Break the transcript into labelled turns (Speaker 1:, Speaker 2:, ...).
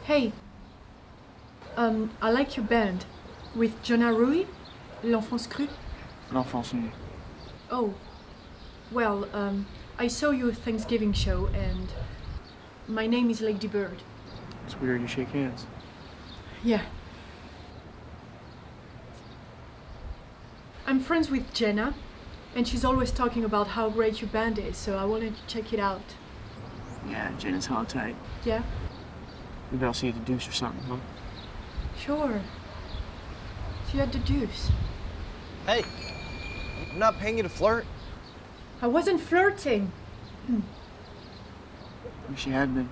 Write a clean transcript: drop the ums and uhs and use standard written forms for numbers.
Speaker 1: Hey, I like your band. With Jonah Rui, L'Enfance Crue.
Speaker 2: L'enfance nu.
Speaker 1: Oh, well, I saw your Thanksgiving show and my name is Lady Bird.
Speaker 2: It's weird you shake hands.
Speaker 1: Yeah. I'm friends with Jenna, and she's always talking about how great your band is, so I wanted to check it out.
Speaker 2: Yeah, Jen is hella tight.
Speaker 1: Yeah?
Speaker 2: Maybe I'll see you at the Deuce or something, huh?
Speaker 1: Sure. See you at the Deuce.
Speaker 3: Hey, I'm not paying you to flirt.
Speaker 1: I wasn't flirting.
Speaker 2: Wish you had been.